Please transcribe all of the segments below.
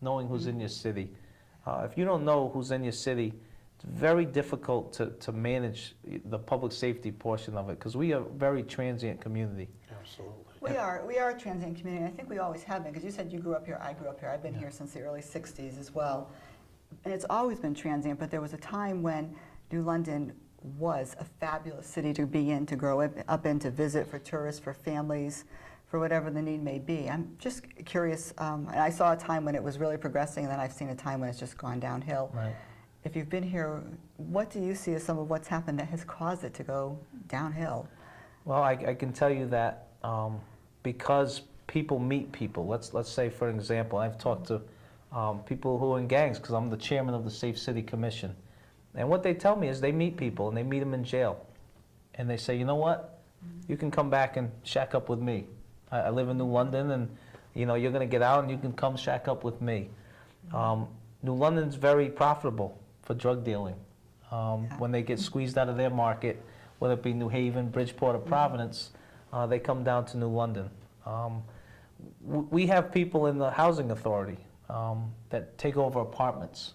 knowing who's in your city. If you don't know who's in your city, it's very difficult to manage the public safety portion of it, because we are a very transient community. Absolutely. We are a transient community. I think we always have been, because you said you grew up here, I grew up here. I've been here since the early 60s as well. And it's always been transient, but there was a time when New London was a fabulous city to be in, to grow up in, to visit, for tourists, for families, for whatever the need may be. I'm just curious, and I saw a time when it was really progressing, and then I've seen a time when it's just gone downhill. Right. If you've been here, what do you see as some of what's happened that has caused it to go downhill? Well, I can tell you that because people meet people. Let's say, for example, I've talked to people who are in gangs, because I'm the chairman of the Safe City Commission. And what they tell me is they meet people, and they meet them in jail. And they say, you know what? You can come back and shack up with me. I live in New London, and you're going to get out, and you can come shack up with me. New London's very profitable for drug dealing. When they get squeezed out of their market, whether it be New Haven, Bridgeport, or Providence, they come down to New London. We have people in the housing authority that take over apartments.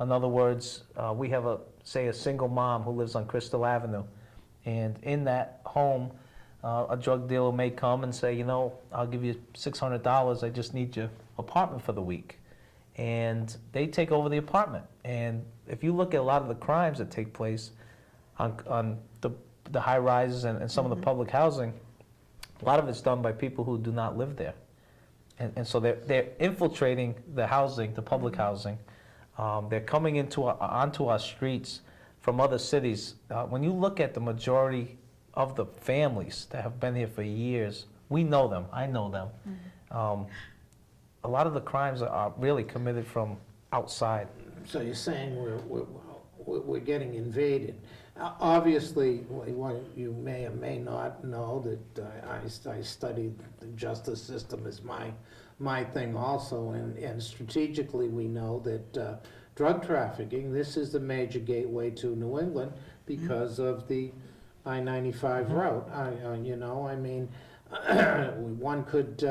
In other words, we have say a single mom who lives on Crystal Avenue, and in that home, a drug dealer may come and say, I'll give you $600, I just need your apartment for the week. And they take over the apartment. And if you look at a lot of the crimes that take place on the high rises and some of the public housing, a lot of it's done by people who do not live there. And so they're infiltrating the housing, the public housing. They're coming onto our streets from other cities. When you look at the majority of the families that have been here for years, we know them, I know them. A lot of the crimes are really committed from outside. So you're saying we're getting invaded. Obviously, what you may or may not know, that I studied the justice system as my thing also, and strategically we know that drug trafficking, this is the major gateway to New England because of the I-95 route. I mean, one could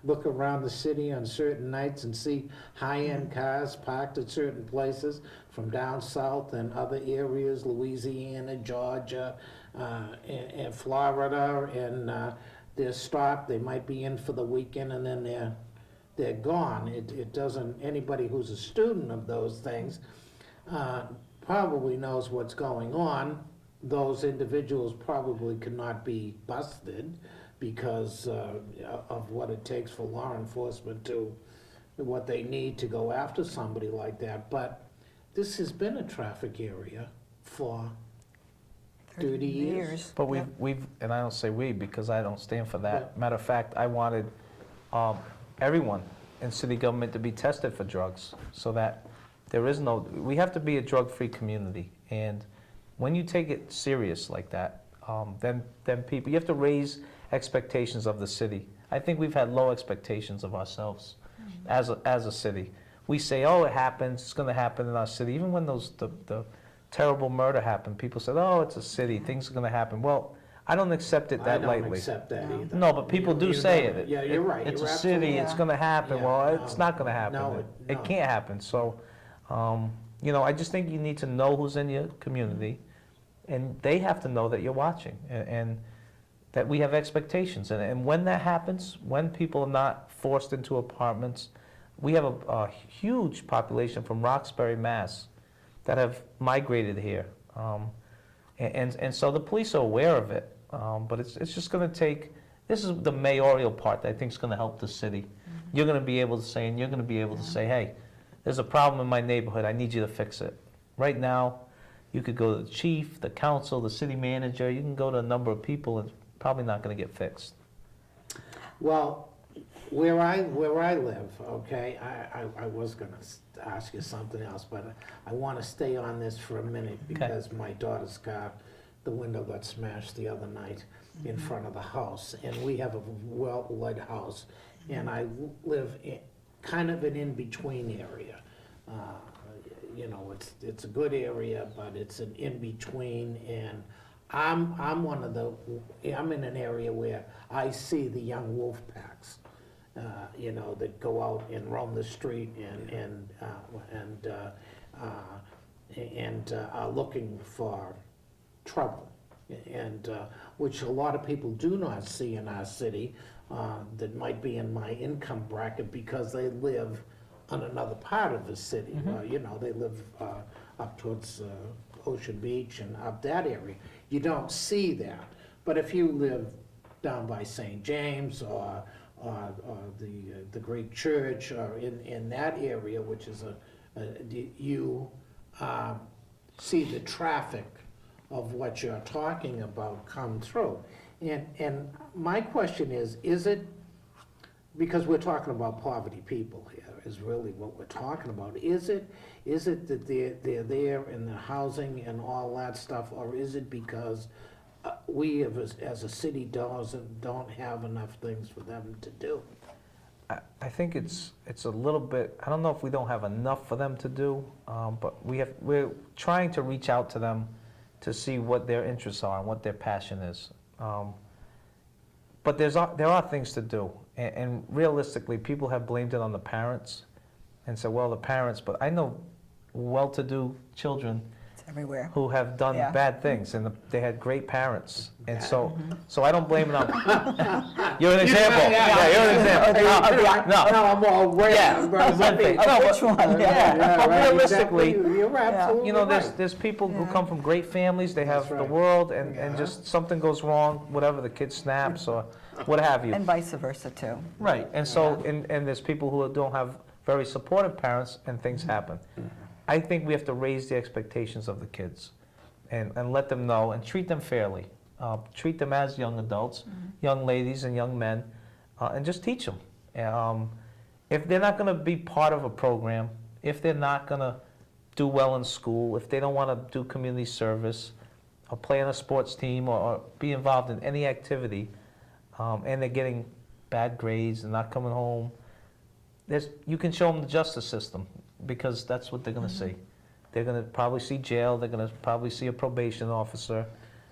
look around the city on certain nights and see high-end cars parked at certain places from down south and other areas, Louisiana, Georgia, and Florida, and they're stopped. They might be in for the weekend, and then they're gone. It doesn't. Anybody who's a student of those things probably knows what's going on. Those individuals probably cannot be busted because of what it takes for law enforcement to, what they need to go after somebody like that. But this has been a traffic area for 30 years. But we've, and I don't say we because I don't stand for that. Matter of fact, I wanted everyone in city government to be tested for drugs, so that we have to be a drug-free community. And when you take it serious like that, then people, you have to raise expectations of the city. I think we've had low expectations of ourselves as a city. We say, oh, it happens, it's going to happen in our city. Even when the terrible murder happened, people said, oh, it's a city, things are going to happen. Well, I don't accept it that lightly. I don't accept that either. No, but people do say it. Yeah, you're right. It's You're a city, it's going to happen. Yeah, Well, no, it's not going to happen. no, It can't happen. So, I just think you need to know who's in your community, and they have to know that you're watching, and that we have expectations. And when that happens, when people are not forced into apartments, we have a huge population from Roxbury, Mass. that have migrated here. And so the police are aware of it, but it's just going to take, this is the mayoral part that I think is going to help the city. Mm-hmm. You're going to be able to say, and you're going to be able to say, hey, there's a problem in my neighborhood, I need you to fix it. Right now, you could go to the chief, the council, the city manager, you can go to a number of people, and it's probably not going to get fixed. Well, where I live, okay, I was going to ask you something else, but I want to stay on this for a minute because my daughter's car, the window got smashed the other night in front of the house, and we have a well-lit house, and I live in kind of an in-between area. You know, it's a good area, but it's an in-between, and I'm in an area where I see the young wolf packs. you know, that go out and roam the street and are looking for trouble, and which a lot of people do not see in our city, that might be in my income bracket because they live on another part of the city. You know, they live up towards Ocean Beach and up that area. You don't see that. But if you live down by St. James or the Greek Church or in that area, which is you see the traffic of what you're talking about come through. And my question is it, because we're talking about poverty people here, is really what we're talking about. Is it that they're there in the housing and all that stuff, or is it because we as a city don't have enough things for them to do? I think it's a little bit, I don't know if we don't have enough for them to do, but we're trying to reach out to them to see what their interests are and what their passion is. But there are things to do, and realistically, people have blamed it on the parents and said, well, the parents, but I know well-to-do children It's everywhere. who have done Yeah. bad things, and they had great parents, and so I don't blame it on. You're an example. Yeah, you're an example. No, I'm all red. Yeah, one thing. No, Which but- one? Yeah. But right, realistically, exactly. You're absolutely you know, right. there's people who Yeah. come from great families, they have That's the right. world, and Yeah. just something goes wrong, whatever, the kid snaps or what have you. And vice versa, too. Right, and so, and there's people who don't have very supportive parents, and things happen. I think we have to raise the expectations of the kids and let them know and treat them fairly. Treat them as young adults, young ladies and young men, and just teach them. If they're not going to be part of a program, if they're not going to do well in school, if they don't want to do community service or play on a sports team or be involved in any activity, and they're getting bad grades and not coming home, you can show them the justice system, because that's what they're going to see. They're going to probably see jail, they're going to probably see a probation officer,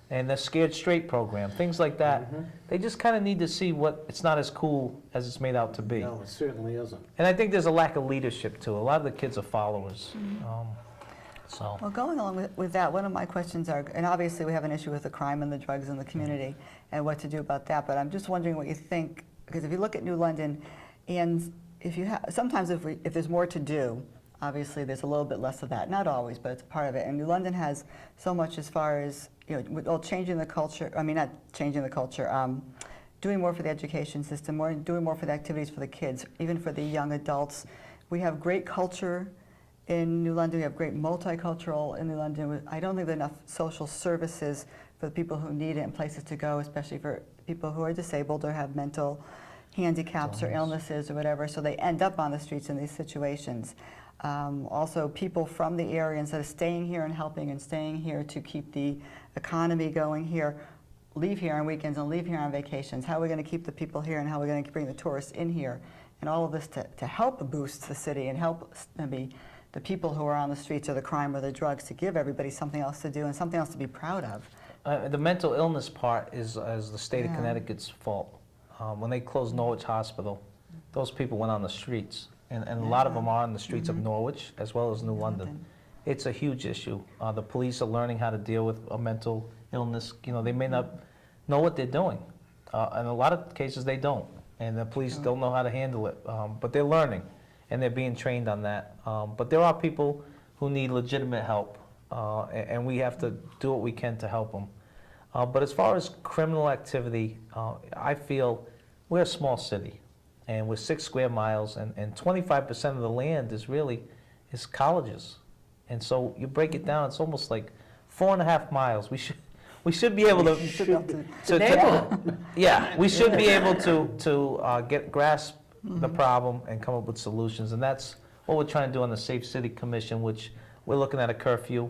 and the Scared Straight program, things like that. They just kind of need to see it's not as cool as it's made out to be. No, it certainly isn't. And I think there's a lack of leadership too. A lot of the kids are followers. So Well, going along with that, one of my questions are, and obviously we have an issue with the crime and the drugs in the community and what to do about that, but I'm just wondering what you think, because if you look at New London, and sometimes if there's more to do, obviously there's a little bit less of that. Not always, but it's part of it. And New London has so much as far as, with all changing the culture, not changing the culture, doing more for the education system, doing more for the activities for the kids, even for the young adults. We have great culture in New London. We have great multicultural in New London. I don't think there are enough social services for the people who need it and places to go, especially for people who are disabled or have mental handicaps or illnesses or whatever, so they end up on the streets in these situations. Also, people from the area, instead of staying here and helping and staying here to keep the economy going here, leave here on weekends and leave here on vacations. How are we going to keep the people here, and how are we going to bring the tourists in here? And all of this to help boost the city and help maybe the people who are on the streets or the crime or the drugs, to give everybody something else to do and something else to be proud of. the mental illness part is the state of Yeah. Connecticut's fault. When they closed Norwich Hospital, those people went on the streets, and a lot of them are on the streets of Norwich as well as New London. It's a huge issue. The police are learning how to deal with a mental illness. They may not know what they're doing. In a lot of cases, they don't, and the police don't know how to handle it. But they're learning, and they're being trained on that. But there are people who need legitimate help, and we have to do what we can to help them. But as far as criminal activity, I feel we're a small city, and we're 6 square miles, and 25% of the land is colleges. And so you break it down, it's almost like 4.5 miles. We should be able to yeah, we should be able to grasp the problem and come up with solutions, and that's what we're trying to do on the Safe City Commission, which we're looking at a curfew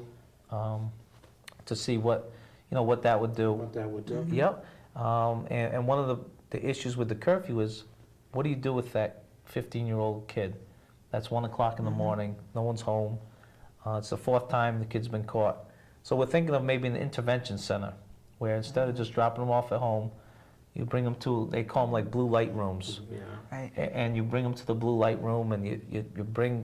to see what that would do. What that would do. Yep. And one of the issues with the curfew is, what do you do with that 15-year-old kid? That's 1 o'clock in the morning, no one's home. It's the 4th time the kid's been caught. So we're thinking of maybe an intervention center, where instead of just dropping them off at home, You bring them to, they call them like blue light rooms. Yeah. Right. And you bring them to the blue light room, and you bring